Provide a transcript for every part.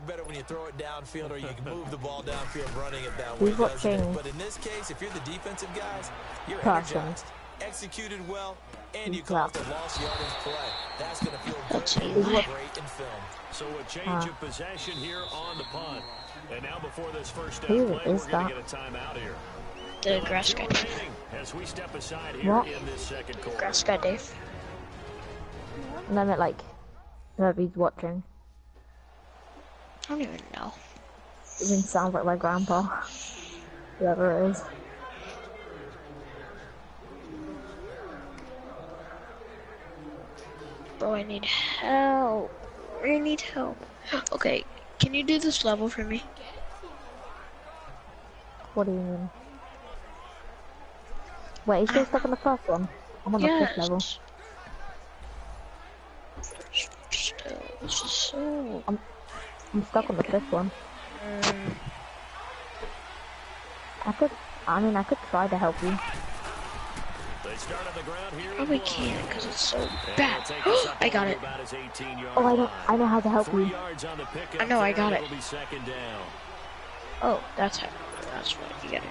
better when you throw it downfield or you can move the ball downfield running it that way, doesn't it? But in this case, if you're the defensive guys, you're energized, executed well, and you caused a lost yardage play. That's going to feel good, great in film. So a change of possession here on the punt. And now before this first down play, we're going to get a timeout here. The grass guy. As we step aside here in this second quarter. Grass guy Dave. And I meant like, whoever's watching. I don't even know. It even sounds like my grandpa. Whoever it is. Bro, I need help. I need help. Okay, can you do this level for me? What do you mean? Wait, you still stuck on the first one? I'm on the fifth level. So... I'm stuck on the fifth one. I could try to help you. Probably can't because it's so bad. I got it. Oh, I know how to help you. I know, I got it. Oh, that's what you gotta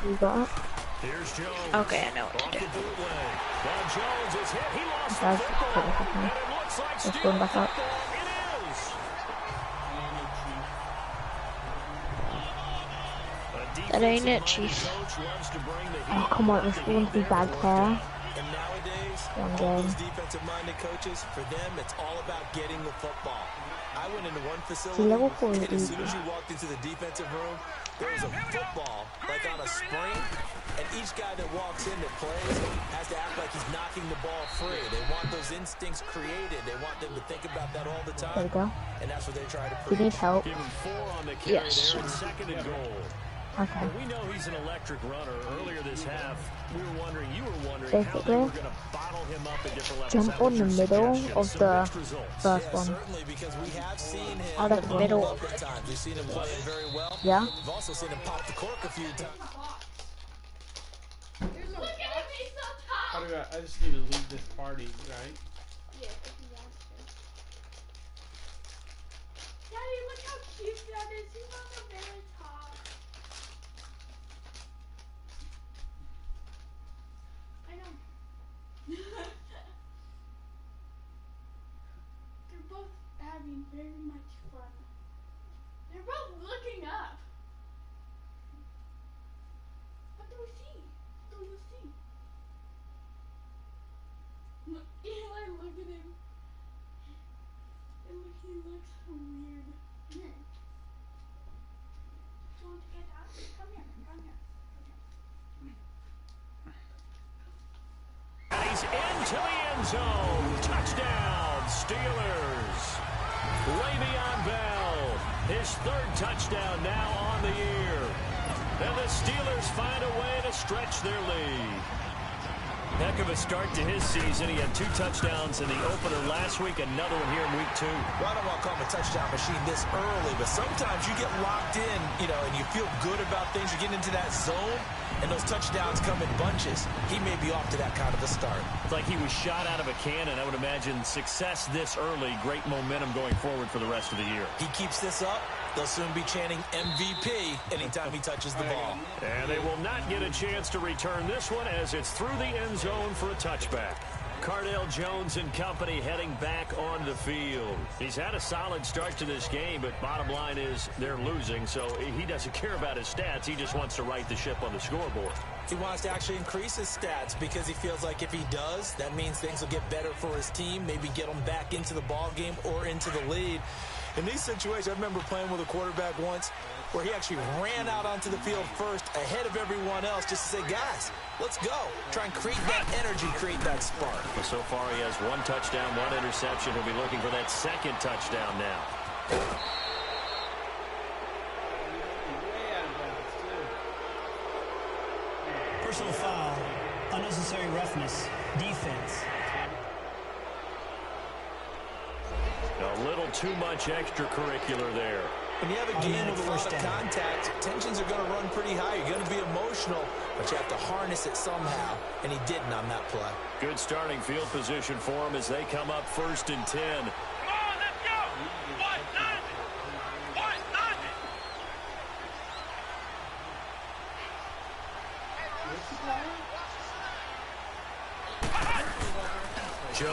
do. You got it? Okay, I know what to do. Let's go back up. That ain't it, Chief. Oh, come on, this one's be bad hair. And nowadays, One all game. those defensive-minded coaches, for them, it's all about getting the football. I went into one facility, Level 4 and as is soon as you walked into the defensive room, there was a football, like on a spring, and each guy that walks in that plays has to act like he's knocking the ball free. They want those instincts created. They want them to think about that all the time. There we go. And that's what they try to You preach. need help. Yes. Second and goal. Okay. We know he's an electric runner. Earlier this half, you were wondering Basically, how they were going to bottle him up at different levels. jump on the middle of the first one. Certainly, because we have seen him Out of the middle. a couple of times. We've seen him playing very well. Yeah. We've also seen him pop the cork a few times. How do I just need to leave this party, right? Yeah, if you want to. Daddy, look how cute that is. He's on the very top. I know. They're both having very much fun. They're both looking up. What do we see? What do you see? Look, Eli, look at him. And look, he looks so weird. Do you want to get out? Come here, come here. And he's into the end zone. Touchdown, Steelers. Le'Veon Bell, his third touchdown now on the year. And the Steelers find a way to stretch their lead. Heck of a start to his season. He had 2 touchdowns in the opener last week, another one here in week 2. Well, I don't want to call him a touchdown machine this early, but sometimes you get locked in, and you feel good about things. You get into that zone, and those touchdowns come in bunches. He may be off to that kind of a start. It's like he was shot out of a cannon. I would imagine success this early, great momentum going forward for the rest of the year. He keeps this up, they'll soon be chanting MVP anytime he touches the ball. And they will not get a chance to return this one as it's through the end zone for a touchback. Cardale Jones and company heading back on the field. He's had a solid start to this game, but bottom line is they're losing, so he doesn't care about his stats. He just wants to right the ship on the scoreboard. He wants to actually increase his stats because he feels like if he does, that means things will get better for his team, maybe get them back into the ball game or into the lead. In these situations, I remember playing with a quarterback once where he actually ran out onto the field first ahead of everyone else just to say, guys, let's go. Try and create that energy, create that spark. Well, so far he has 1 touchdown, 1 interception. He'll be looking for that second touchdown now. Personal foul, unnecessary roughness, defense. A little too much extracurricular there. When you have a game with a lot of contact, tensions are going to run pretty high. You're going to be emotional, but you have to harness it somehow, and he didn't on that play. Good starting field position for him as they come up 1st and 10.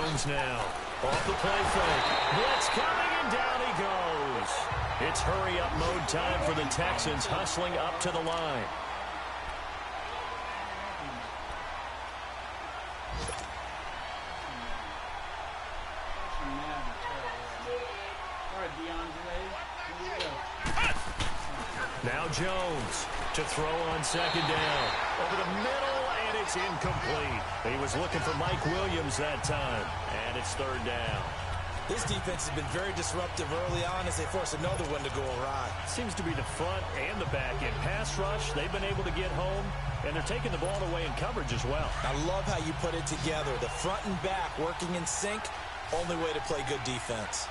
Jones now. Off the play fake. Blitz coming, and down he goes. It's hurry-up mode time for the Texans, hustling up to the line. Now Jones to throw on second down. Over the middle, and it's incomplete. He was looking for Mike Williams that time, and it's third down. This defense has been very disruptive early on as they force another one to go awry. Seems to be the front and the back end. Pass rush, they've been able to get home, and they're taking the ball away in coverage as well. I love how you put it together. The front and back working in sync, only way to play good defense.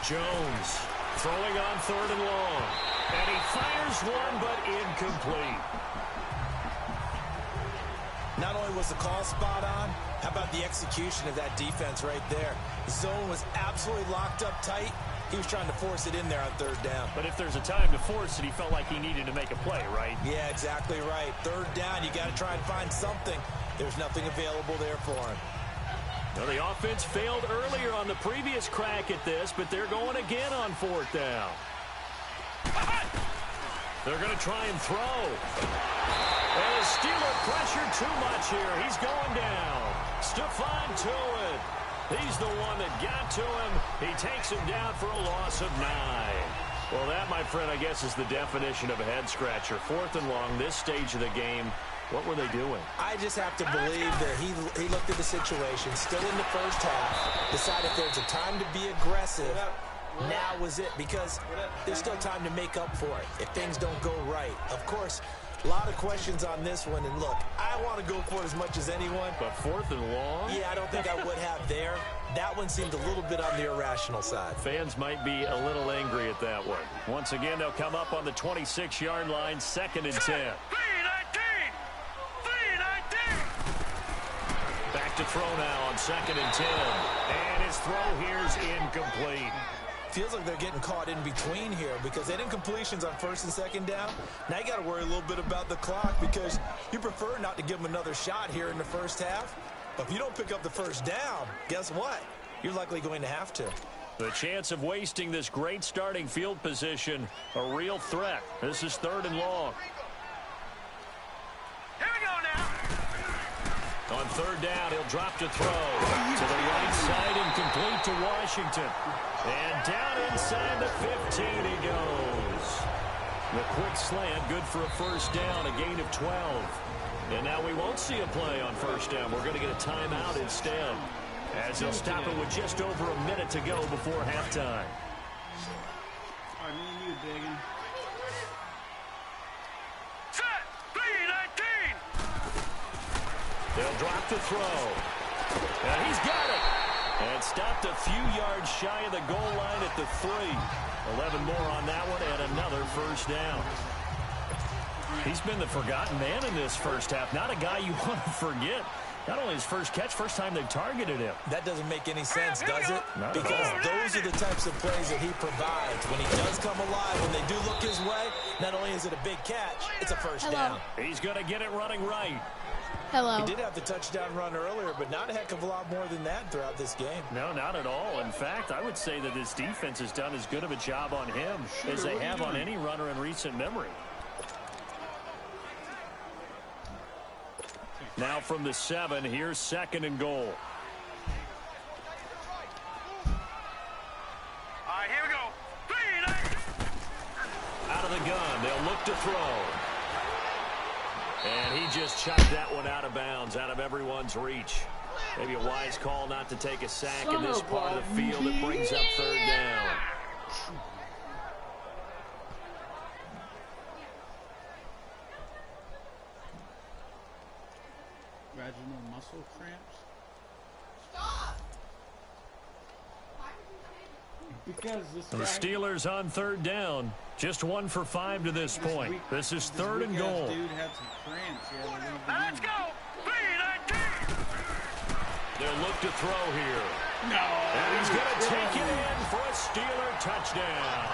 Jones throwing on third and long. And he fires one, but incomplete. Not only was the call spot on, how about the execution of that defense right there? The zone was absolutely locked up tight. He was trying to force it in there on third down. But if there's a time to force it, he felt like he needed to make a play, right? Yeah, exactly right. Third down, you got to try and find something. There's nothing available there for him. Well, the offense failed earlier on the previous crack at this, but they're going again on fourth down. They're going to try and throw. And the Steeler pressure too much here. He's going down. Stephon Tuitt. He's the one that got to him. He takes him down for a loss of 9. Well, that, my friend, I guess is the definition of a head-scratcher. Fourth and long, this stage of the game. What were they doing? I just have to believe that he looked at the situation, still in the first half, decided there's a time to be aggressive. Now was it, because there's still time to make up for it if things don't go right. Of course, a lot of questions on this one, and look, I want to go for it as much as anyone. But fourth and long? Yeah, I don't think I would have there. That one seemed a little bit on the irrational side. Fans might be a little angry at that one. Once again, they'll come up on the 26-yard line, 2nd and 10. Back to throw now on 2nd and 10. And his throw here's incomplete. Feels like they're getting caught in between here because they didn't completions on 1st and 2nd down. Now you got to worry a little bit about the clock because you prefer not to give them another shot here in the first half. But if you don't pick up the first down, guess what? You're likely going to have to. The chance of wasting this great starting field position, a real threat. This is 3rd and long. Here we go now. On 3rd down, he'll drop to throw. To the right side, incomplete to Washington. And down inside the 15 he goes. The quick slant, good for a first down, a gain of 12. And now we won't see a play on first down. We're going to get a timeout instead, as they'll stop it with just over a minute to go before halftime. All right, me and you, Biggin. Set. 3-19. They'll drop to throw. And he's got it. And stopped a few yards shy of the goal line at the 3. 11 more on that one and another first down. He's been the forgotten man in this first half. Not a guy you want to forget. Not only his first catch, first time they've targeted him. That doesn't make any sense, does it? Not at because all. those are the types of plays that he provides. When he does come alive, when they do look his way, not only is it a big catch, it's a first down. He's going to get it running right. Hello. He did have the touchdown run earlier, but not a heck of a lot more than that throughout this game. No, not at all. In fact, I would say that this defense has done as good of a job on him as they have on any runner in recent memory. Now from the 7, here's 2nd and goal. All right, here we go. 3-19. Out of the gun, they'll look to throw. And he just chucked that one out of bounds, out of everyone's reach. Maybe a wise call not to take a sack in this part of the field. It brings up 3rd down. Vaginal muscle cramps. Because this The guy, Steelers on 3rd down. Just 1 for 5 to this point. This is 3rd and goal. Dude had some cramps. He had to leave the Now let's game. go. 3-19. They'll look to throw here. No. And he's going to take it in for a Steeler touchdown.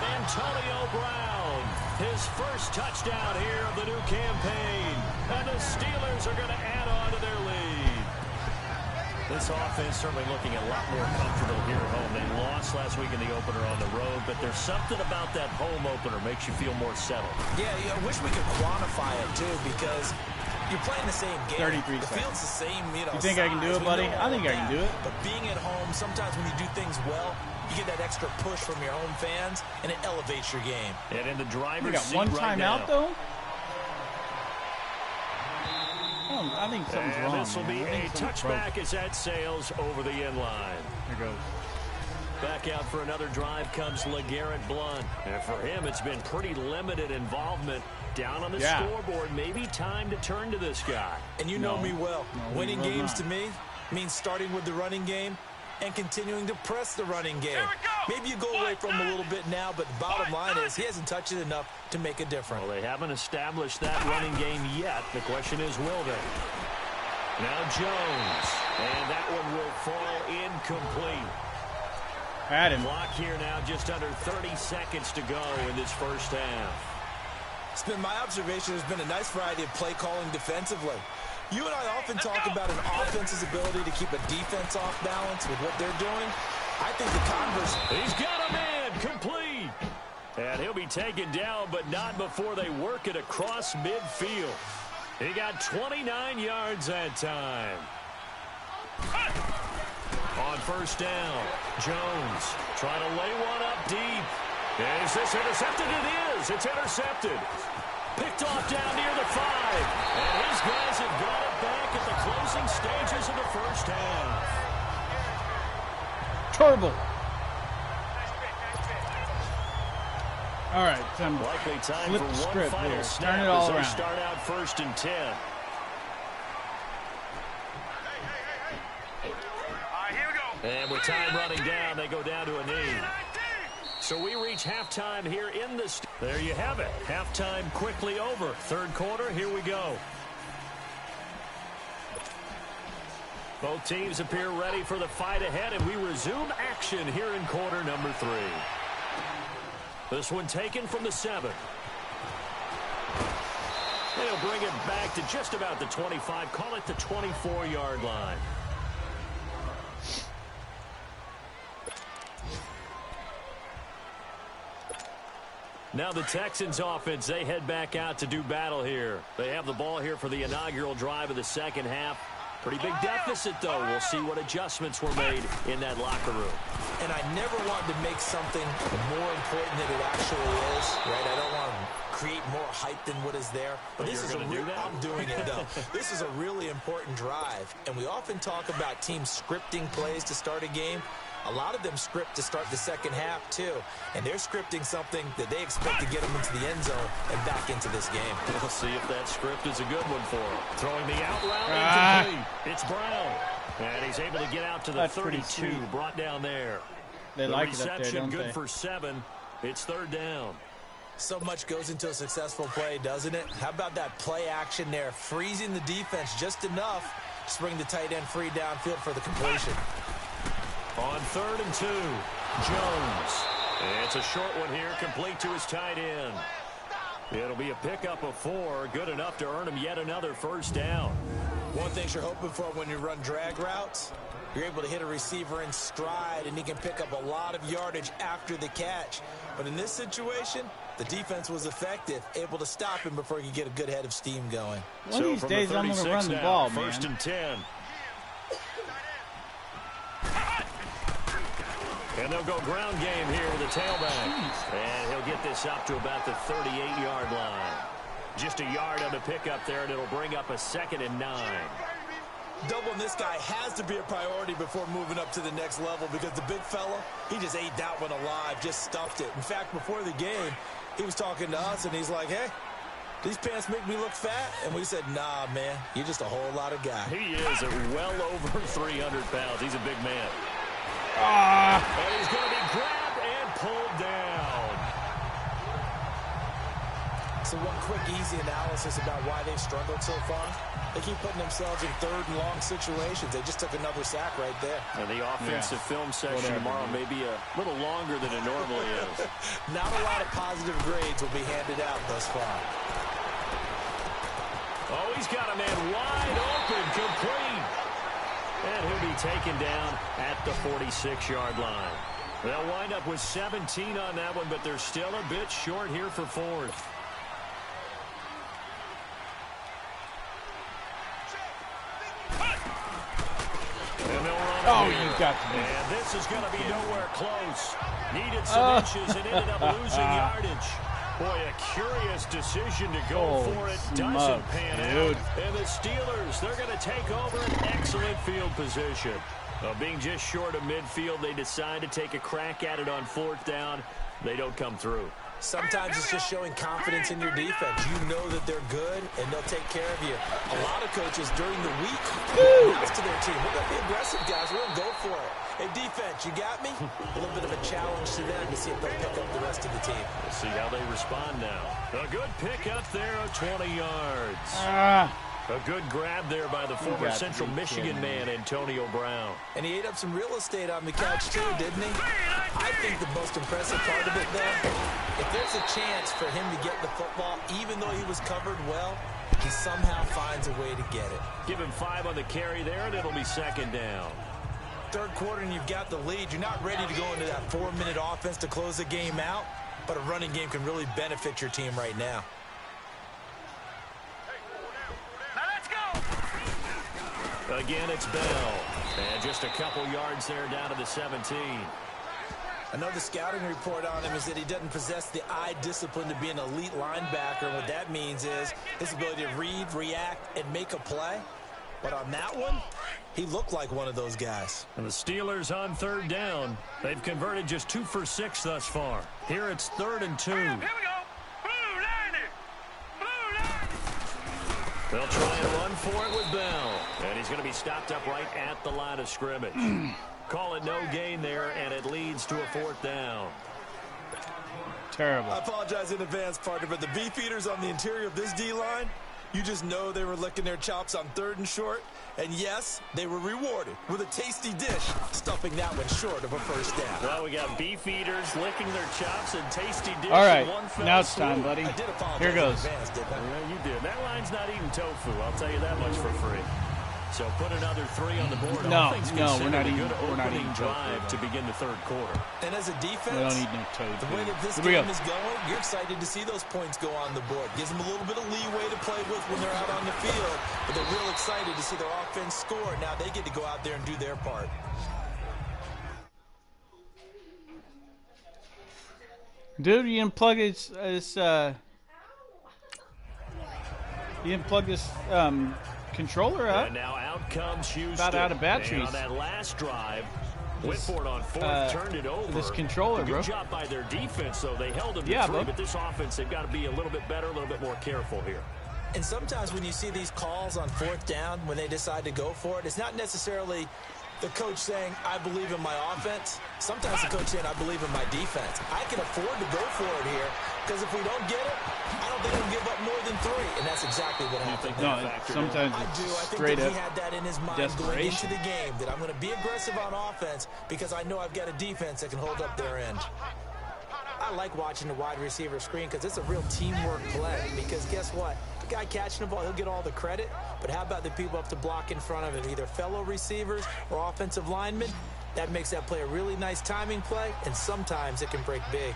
Antonio Brown, his first touchdown here of the new campaign. And the Steelers are going to add on to their lead. This offense certainly looking a lot more comfortable here at home. They lost last week in the opener on the road, but there's something about that home opener makes you feel more settled. Yeah, I wish we could quantify it, too, because you're playing the same game. 33 the field's the same, You think I can do it, buddy? I think I can do it. But being at home, sometimes when you do things well, you get that extra push from your home fans, and it elevates your game. And in the driver's We got seat one right timeout, now. though? I think something's And wrong. this will be a touchback as that sails over the end line. Here goes. Back out for another drive comes LeGarrette Blount. And for him, it's been pretty limited involvement. Down on the scoreboard, maybe time to turn to this guy. And you know me well. No, Winning we will games not. to me means starting with the running game and continuing to press the running game. Maybe you go away from him a little bit now, but the bottom line is he hasn't touched it enough to make a difference. Well, they haven't established that running game yet. The question is, will they? Now Jones. And that one will fall incomplete. Had him. Clock here now, just under 30 seconds to go in this first half. It's been my observation there's been a nice variety of play calling defensively. You and I often talk about an offense's ability to keep a defense off balance with what they're doing. I think the converse. He's got a man complete. And he'll be taken down, but not before they work it across midfield. He got 29 yards that time. On first down, Jones trying to lay one up deep. Is this intercepted? It is. It's intercepted. Picked off down near the 5. And his guys have got it back at the closing stages of the first half. Terrible. All right, time Likely time flip for the one script final here. snap Turn it all as they around. start out 1st and 10. All right, here we go. And with time running down, they go down to a knee. So we reach halftime here in the... There you have it. Halftime quickly over. Third quarter, here we go. Both teams appear ready for the fight ahead, and we resume action here in quarter number 3. This one taken from the 7. They'll bring it back to just about the 25. Call it the 24-yard line. Now the Texans offense, they head back out to do battle here. They have the ball here for the inaugural drive of the second half. Pretty big deficit, though. We'll see what adjustments were made in that locker room. And I never wanted to make something more important than it actually is, right? I don't want to create more hype than what is there. But this is a real, I'm doing it, though. This is a really important drive. And we often talk about teams scripting plays to start a game. A lot of them script to start the second half, too. And they're scripting something that they expect to get them into the end zone and back into this game. We'll see if that script is a good one for him. Throwing the out route incomplete. It's Brown. And he's able to get out to the That's 32. Brought down there. They the like it up there, reception don't good they? for 7. It's third down. So much goes into a successful play, doesn't it? How about that play action there? Freezing the defense just enough to bring the tight end free downfield for the completion. On 3rd and 2, Jones. It's a short one here, complete to his tight end. It'll be a pickup of 4, good enough to earn him yet another first down. One thing you're hoping for when you run drag routes, you're able to hit a receiver in stride, and he can pick up a lot of yardage after the catch. But in this situation, the defense was effective, able to stop him before he could get a good head of steam going. One of these from days, the I'm going to 36 run the now, ball, man. 1st and 10. And they'll go ground game here with the tailback. And he'll get this up to about the 38-yard line. Just a yard on the pickup there, and it'll bring up a 2nd and 9. Doubling this guy has to be a priority before moving up to the next level because the big fella, he just ate that one alive, just stuffed it. In fact, before the game, he was talking to us, and he's like, hey, these pants make me look fat? And we said, nah, man, you're just a whole lot of guy. He is well over 300 pounds. He's a big man. Ah. And he's going to be grabbed and pulled down. So one quick, easy analysis about why they've struggled so far. They keep putting themselves in third and long situations. They just took another sack right there. And the offensive film section tomorrow may be a little longer than it normally is. Not a lot of positive grades will be handed out thus far. Oh, he's got a man wide open, complete. And he'll be taken down at the 46-yard line. They'll wind up with 17 on that one, but they're still a bit short here for fourth. Oh, you got to be. And this is going to be nowhere close. Needed some inches and ended up losing yardage. Boy, a curious decision to go for it. Doesn't pan out. And the Steelers, they're going to take over an excellent field position. Being just short of midfield, they decide to take a crack at it on fourth down. They don't come through. Sometimes it's just showing confidence in your defense. You know that they're good, and they'll take care of you. A lot of coaches during the week announce to their team, we're going to be aggressive, guys. We're going to go for it. Hey, defense, you got me? A little bit of a challenge to them to see if they'll pick up the rest of the team. We'll see how they respond now. A good pick up there of 20 yards. A good grab there by the former Central Michigan man, Antonio Brown. And he ate up some real estate on the catch, too, didn't he? I think the most impressive part of it, though, if there's a chance for him to get the football, even though he was covered well, he somehow finds a way to get it. Give him 5 on the carry there, and it'll be second down. Third quarter, and you've got the lead. You're not ready to go into that 4-minute offense to close the game out, but a running game can really benefit your team right now. Again, it's Bell. And just a couple yards there down to the 17. I know the scouting report on him is that he doesn't possess the eye discipline to be an elite linebacker. And what that means is his ability to read, react, and make a play. But on that one, he looked like one of those guys. And the Steelers on third down. They've converted just 2 for 6 thus far. Here it's 3rd and 2. Here we go. Blue line. They'll try and run for it with Bell. And he's going to be stopped up right at the line of scrimmage. Call it no gain there, and it leads to a 4th down. Terrible. I apologize in advance, partner, but the beefeaters on the interior of this D-line, you just know they were licking their chops on 3rd and short. And yes, they were rewarded with a tasty dish, stuffing that one short of a first down. Well, we got beef eaters licking their chops and tasty dish. All right, now it's time, buddy. Here goes. Yeah, you did. That line's not eating tofu. I'll tell you that much for free. So put another 3 on the board. No, we're not eating. We're not eating drive to begin the 3rd quarter. And as a defense, we don't need no tofu. The way that this game is going, you're excited to see those points go on the board. Gives them a little bit of leeway to play with when they're out on the field, but they're real excited to see their offense score. Now they get to go out there and do their part. Dude, you unplug this controller up. And now out comes Houston. About out of batteries. And on that last drive, went for it on 4th, turned it over. This controller, Good job by their defense, though. They held them to 3, but this offense, they've got to be a little bit better, a little bit more careful here. And sometimes when you see these calls on 4th down, when they decide to go for it, it's not necessarily the coach saying, I believe in my offense. Sometimes the coach saying, I believe in my defense. I can afford to go for it here, because if we don't get it, I don't think we'll give up more than 3. And that's exactly what happened. No, sometimes it's straight up he had that in his mind going into the game, that I'm going to be aggressive on offense because I know I've got a defense that can hold up their end. I like watching the wide receiver screen because it's a real teamwork play. Because guess what? The guy catching the ball, he'll get all the credit. But how about the people up to block in front of him, either fellow receivers or offensive linemen? That makes that play a really nice timing play, and sometimes it can break big.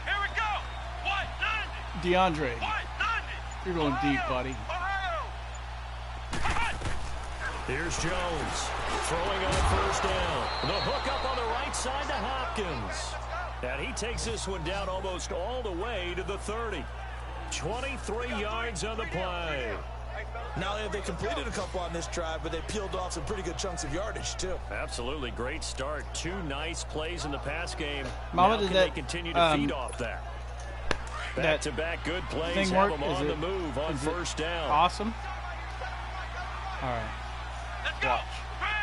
Here we go. DeAndre, you're going deep, buddy. Here's Jones throwing on 1st down. The hook up on the right side to Hopkins. And he takes this one down almost all the way to the 30. 23 yards on the play. Not only have they completed a couple on this drive, but they peeled off some pretty good chunks of yardage, too. Absolutely. Great start. 2 nice plays in the pass game. Mama, now can they continue to feed off that? Back-to-back good plays have them on the move on 1st down. Awesome. All right. Let's go.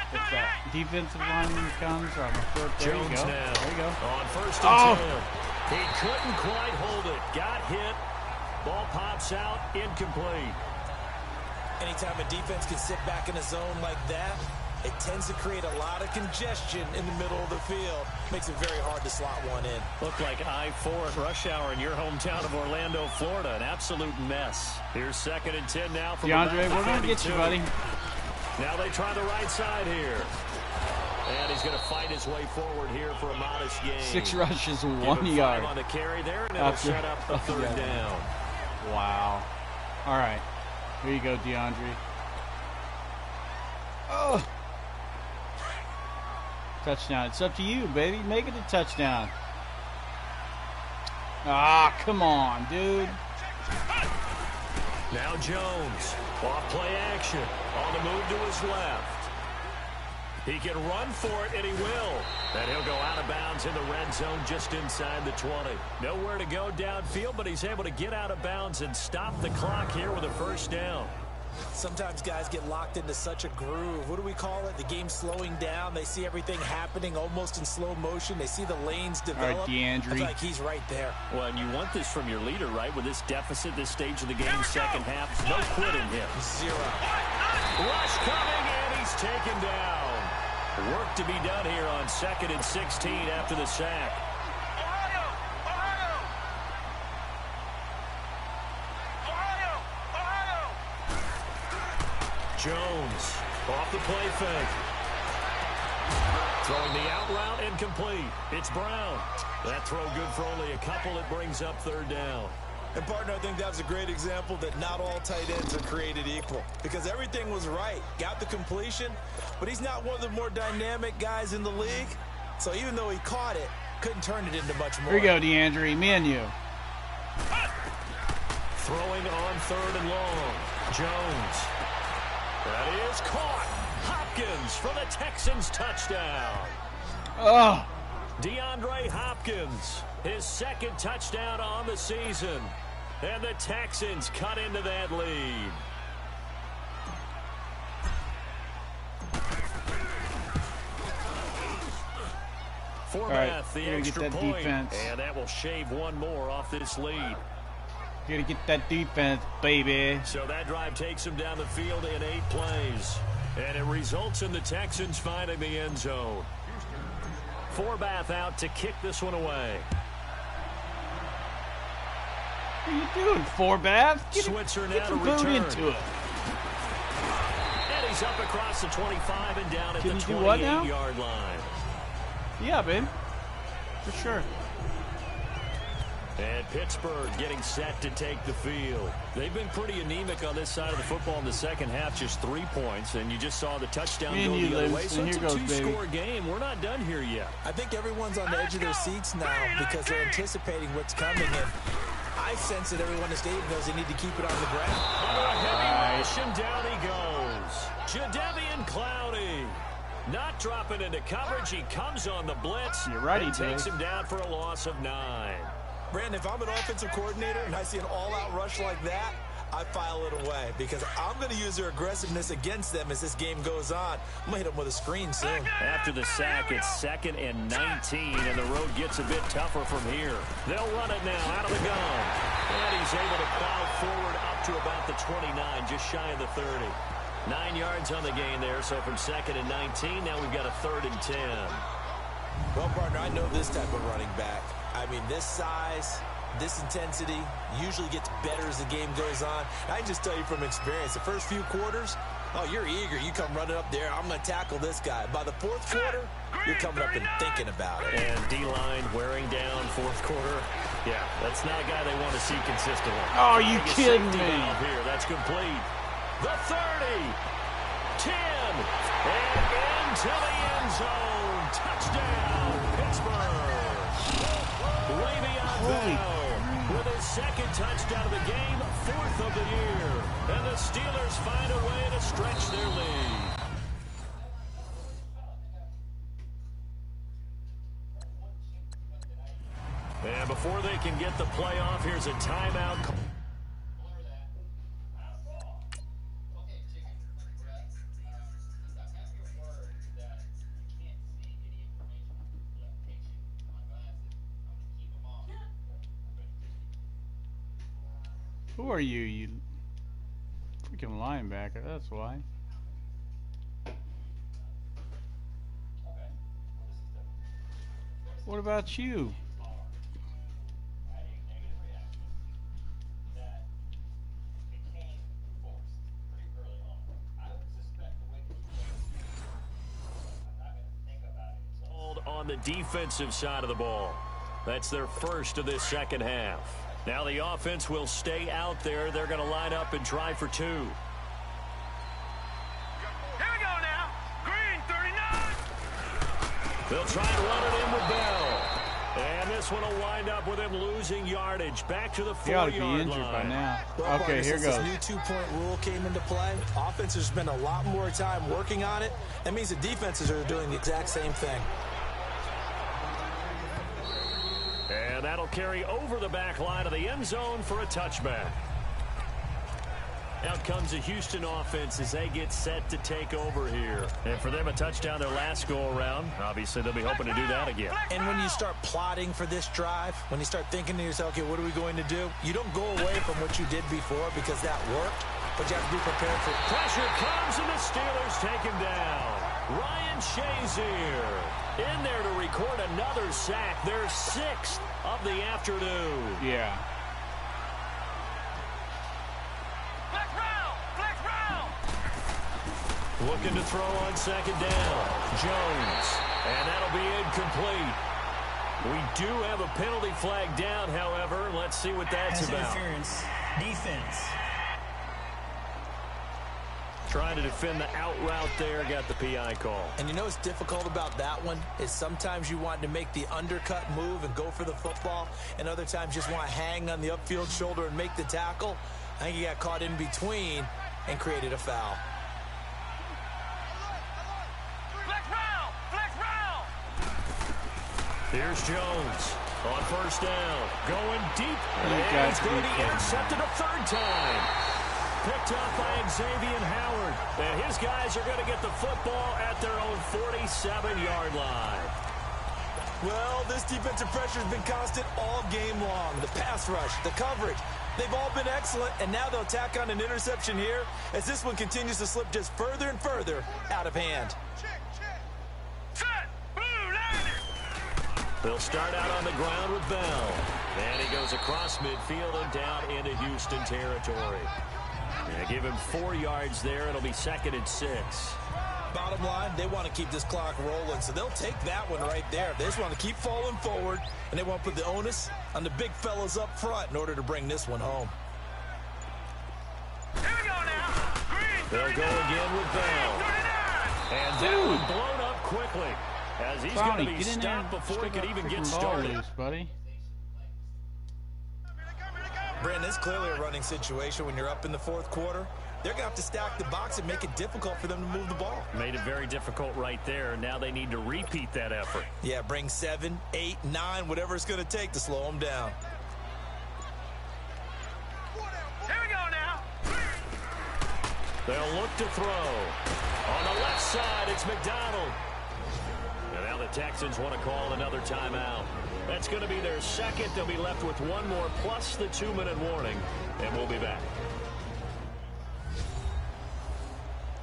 If that defensive lineman comes on the foot, there you Jones go. now There you go. on 1st and 10. He couldn't quite hold it. Got hit. Ball pops out. Incomplete. Anytime a defense can sit back in a zone like that, it tends to create a lot of congestion in the middle of the field. Makes it very hard to slot one in. Looked like I-4 at rush hour in your hometown of Orlando, Florida. An absolute mess. Here's 2nd and 10 now from DeAndre, about we're going to get 32. you, buddy. Now they try the right side here. And he's going to fight his way forward here for a modest gain. 6 rushes, Give 1 him yard. 5 on the carry there, and it'll set up a 3rd down. Wow. All right. Here you go, DeAndre. Oh. Touchdown. It's up to you, baby. Make it a touchdown. Ah, come on, dude. Now Jones, off play action, on the move to his left. He can run for it, and he will. And he'll go out of bounds in the red zone just inside the 20. Nowhere to go downfield, but he's able to get out of bounds and stop the clock here with a 1st down. Sometimes guys get locked into such a groove. What do we call it? The game's slowing down. They see everything happening almost in slow motion. They see the lanes develop. All right, DeAndre. I feel like he's right there. Well, and you want this from your leader, right? With this deficit, this stage of the game, second half, no quitting him. 0. Rush coming, and he's taken down. Work to be done here on 2nd and 16 after the sack. Jones off the play fake. Throwing the out route incomplete. It's Brown. That throw good for only a couple. It brings up 3rd down. And, partner, I think that was a great example that not all tight ends are created equal. Because everything was right. Got the completion, but he's not one of the more dynamic guys in the league. So even though he caught it, couldn't turn it into much more. Here you go, DeAndre. Me and you. Throwing on 3rd and long. Jones. That is caught. Hopkins for the Texans touchdown. Oh. DeAndre Hopkins, his 2nd touchdown on the season. And the Texans cut into that lead. Forbath, the extra point. Defense. And that will shave 1 more off this lead. Gotta get that defense, baby. So that drive takes him down the field in 8 plays. And it results in the Texans finding the end zone. Forbath out to kick this one away. What are you doing, Forbath? Switzer now get to some boot return. into it. And he's up across the 25 and down at Can the you do what now? 28-yard line. Yeah, babe. For sure. And Pittsburgh getting set to take the field. They've been pretty anemic on this side of the football in the second half, just 3 points, and you just saw the touchdown go the other way. So it's a 2-score game. We're not done here yet. I think everyone's on the edge of their seats now because they're anticipating what's coming, and I sense that everyone in the stadium knows they need to keep it on the ground. Heavy rush, and down he goes. Jadeveon Clowney. Not dropping into coverage. He comes on the blitz. You're right, and he takes does. him down for a loss of 9. Brandon, if I'm an offensive coordinator and I see an all-out rush like that, I file it away because I'm going to use their aggressiveness against them as this game goes on. I'm going to hit them with a screen soon. After the sack, it's 2nd and 19, and the road gets a bit tougher from here. They'll run it now out of the gun. And he's able to plow forward up to about the 29, just shy of the 30. 9 yards on the gain there, so from 2nd and 19, now we've got a 3rd and 10. Well, partner, I know this type of running back. I mean, this size, this intensity usually gets better as the game goes on. I can just tell you from experience, the first few quarters, oh, you're eager. You come running up there. I'm going to tackle this guy. By the 4th quarter, you're coming up and thinking about it. And D-line wearing down 4th quarter. Yeah, that's not a guy they want to see consistently. Oh, are you kidding me? Here, that's complete. The 30, 10, and into the end zone. Touchdown, Pittsburgh. Le'Veon Bell with his 2nd touchdown of the game, 4th of the year. And the Steelers find a way to stretch their lead. And before they can get the play off, here's a timeout. Who are you, you freaking linebacker? That's why. What about you? On the defensive side of the ball. That's their first of this second half. Now the offense will stay out there. They're going to line up and try for two. Here we go now. Green 39. They'll try and run it in with Bell. And this one will wind up with him losing yardage. Back to the 4-yard line. He ought to be injured by now. Well, okay, here goes. This new two-point rule came into play. Offense has spent a lot more time working on it. That means the defenses are doing the exact same thing. And that'll carry over the back line of the end zone for a touchback. Out comes the Houston offense as they get set to take over here. And for them, a touchdown their last go-around. Obviously, they'll be hoping to do that again. And when you start plotting for this drive, when you start thinking to yourself, okay, what are we going to do? You don't go away from what you did before because that worked, but you have to be prepared for it. Pressure comes, and the Steelers take him down. Ryan Shazier in there to record another sack. Their 6th of the afternoon. Yeah. Looking to throw on second down. Jones. And that'll be incomplete. We do have a penalty flag down, however. Let's see what that's about. Interference. Defense. Trying to defend the out route there. Got the PI call. And you know what's difficult about that one is sometimes you want to make the undercut move and go for the football, and other times just want to hang on the upfield shoulder and make the tackle. I think he got caught in between and created a foul. Here's Jones on first down. Going deep. And he's going to be intercepted a third time. Picked up by Xavier Howard. And his guys are going to get the football at their own 47-yard line. Well, this defensive pressure has been constant all game long. The pass rush, the coverage, they've all been excellent. And now they'll tack on an interception here as this one continues to slip just further and further out of hand. They'll start out on the ground with Bell. And he goes across midfield and down into Houston territory. And give him 4 yards there. It'll be 2nd and 6. Bottom line, they want to keep this clock rolling, so they'll take that one right there. They just want to keep falling forward, and they want to put the onus on the big fellas up front in order to bring this one home. Here we go now. Green 39. They'll go again with Bell. And that one blown up quickly. As he's going to be stopped before he could even get started. Loose, buddy. Brandon, it's clearly a running situation when you're up in the 4th quarter. They're going to have to stack the box and make it difficult for them to move the ball. Made it very difficult right there. Now they need to repeat that effort. Yeah, bring 7, 8, 9, whatever it's going to take to slow them down. Here we go now. They'll look to throw. On the left side, it's McDonald. And now the Texans want to call another timeout. That's going to be their 2nd. They'll be left with 1 more plus the 2-minute warning. And we'll be back.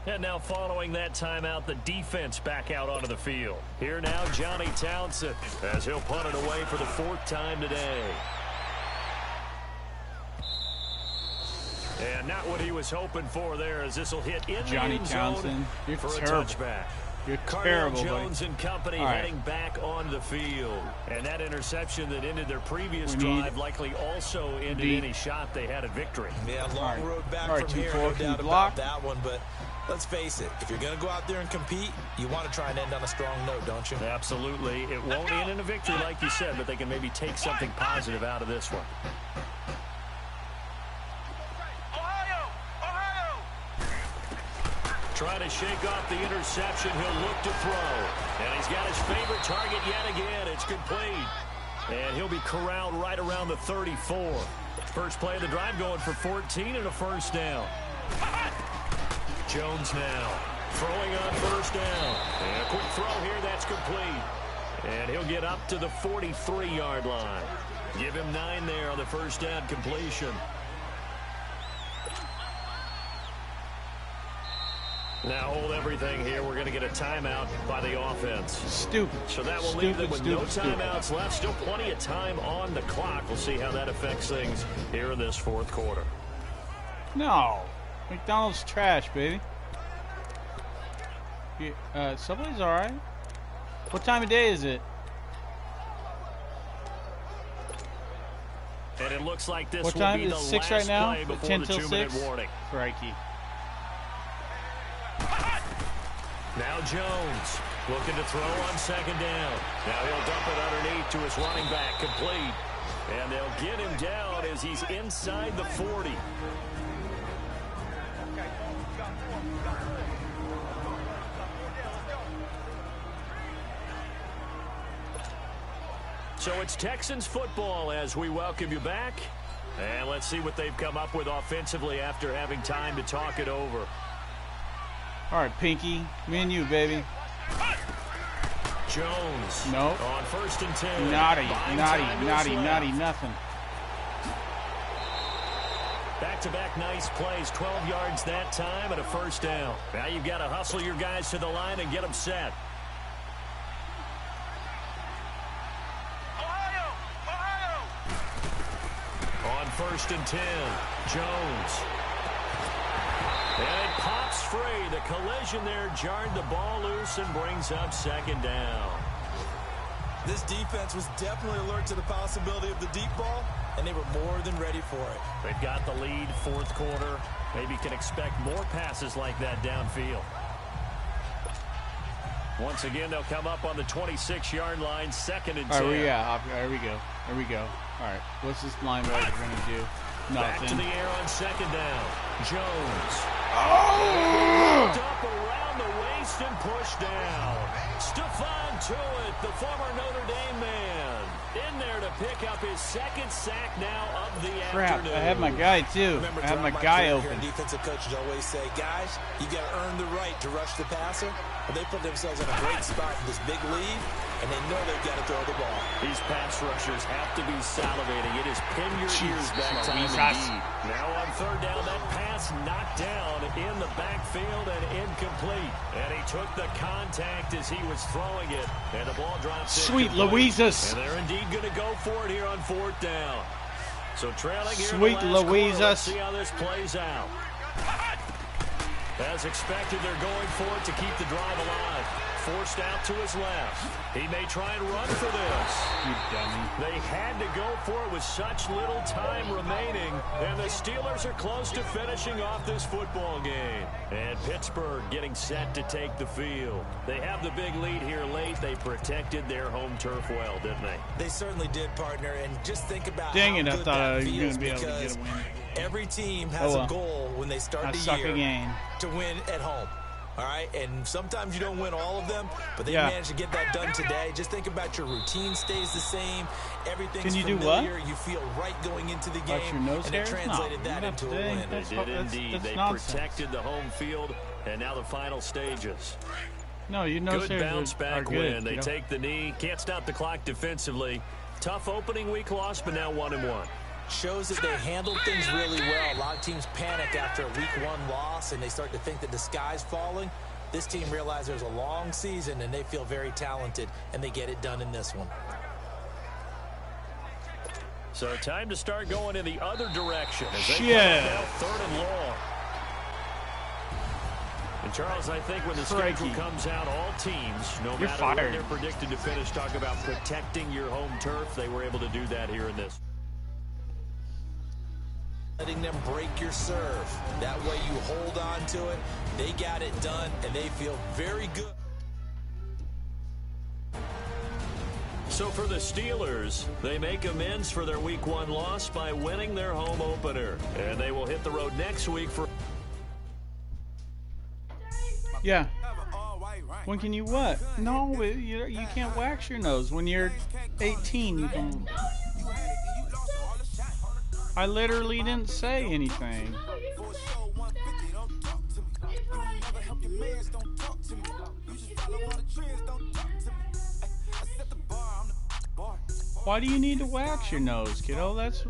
And now following that timeout, the defense back out onto the field. Here now, Johnny Townsend, as he'll punt it away for the 4th time today. And not what he was hoping for there, as this will hit in the end zone for a touchback. You're Cardinal terrible, Jones buddy. and company heading back on the field. And that interception that ended their previous drive likely also ended any shot they had at victory. Yeah, long road back from here, no doubt about that one. But let's face it, if you're going to go out there and compete, you want to try and end on a strong note, don't you? Absolutely. It won't end in a victory like you said, but they can maybe take something positive out of this one. Trying to shake off the interception. He'll look to throw. And he's got his favorite target yet again. It's complete. And he'll be corralled right around the 34. First play of the drive going for 14 and a first down. Jones now throwing on first down. And a quick throw here. That's complete. And he'll get up to the 43-yard line. Give him 9 there on the first down completion. Now hold everything here. We're going to get a timeout by the offense. Stupid. So that will leave them with no timeouts left. Still plenty of time on the clock. We'll see how that affects things here in this fourth quarter. No. McDonald's trash, baby. Subway's alright. What time of day is it? And it looks like this What will time be is the 6 last right now? play before 10 the till 2-minute 6? warning. Crikey. Now Jones looking to throw on second down. Now he'll dump it underneath to his running back, complete. And they'll get him down as he's inside the 40. So it's Texans football as we welcome you back. And let's see what they've come up with offensively after having time to talk it over. All right, Pinky. Me and you, baby. Jones. Nope. On 1st and 10. Naughty, nothing. Back-to-back nice plays, 12 yards that time and a first down. Now you've got to hustle your guys to the line and get them set. On 1st and 10, Jones. And it pops free. The collision there jarred the ball loose and brings up second down. This defense was definitely alert to the possibility of the deep ball, and they were more than ready for it. They've got the lead, fourth quarter. Maybe can expect more passes like that downfield. Once again, they'll come up on the 26-yard line, 2nd and 10. All right, there we go. There we go. All right, what's this linebacker going to do? Nothing. Back to the air on second down. Jones. Oh! Up around the waist and pushed down. Stephon Tuitt, the former Notre Dame man, in there to pick up his 2nd sack now of the afternoon. I had my guy too. I had my guy open. Defensive coaches always say, guys, you got to earn the right to rush the passer. Well, they put themselves in a great spot in this big lead, and they know they've got to throw the ball. These pass rushers have to be salivating. It is pin your ears back time indeed. Now on 3rd down, that pass knocked down in the backfield and incomplete. And he took the contact as he was throwing it, and the ball drops in. Sweet Louises. And they're indeed going to go for it here on 4th down. So trailing here Sweet in the last quarter. Let's Louises. see how this plays out. As expected, they're going for it to keep the drive alive. Forced out to his left. He may try and run for this. You dummy. They had to go for it with such little time remaining, and the Steelers are close to finishing off this football game. And Pittsburgh getting set to take the field. They have the big lead here late. They protected their home turf well, didn't they? They certainly did, partner, and just think about Dang how it, I good thought I that was going feels to be able to get because a win. every team has a goal when they start the year again. to win at home. All right, and sometimes you don't win all of them, but they managed to get that done today. Just think about your routine stays the same. Everything's Can you familiar. Do what? You feel right going into the Watch game, your nose and hairs? it translated that not into a today. win. They did indeed. That's They nonsense. protected the home field, and now the final stages. No, your nose Good hairs bounce are back good. win. They take the knee. Can't stop the clock defensively. Tough opening week loss, but now 1-1. Shows that they handled things really well. A lot of teams panic after a week 1 loss, and they start to think that the sky's falling. This team realized there's a long season, and they feel very talented, and they get it done in this one. So time to start going in the other direction. As they now 3rd and long. And Charles, I think when the schedule comes out, all teams, no matter where they're predicted to finish, talk about protecting your home turf. They were able to do that here in this. Letting them break your serve. That way you hold on to it. They got it done, and they feel very good. So for the Steelers, they make amends for their Week 1 loss by winning their home opener. And they will hit the road next week for... Yeah. When can you what? No, you can't wax your nose. When you're 18, you can... I literally didn't say anything. Why do you need to wax your nose, kiddo? That's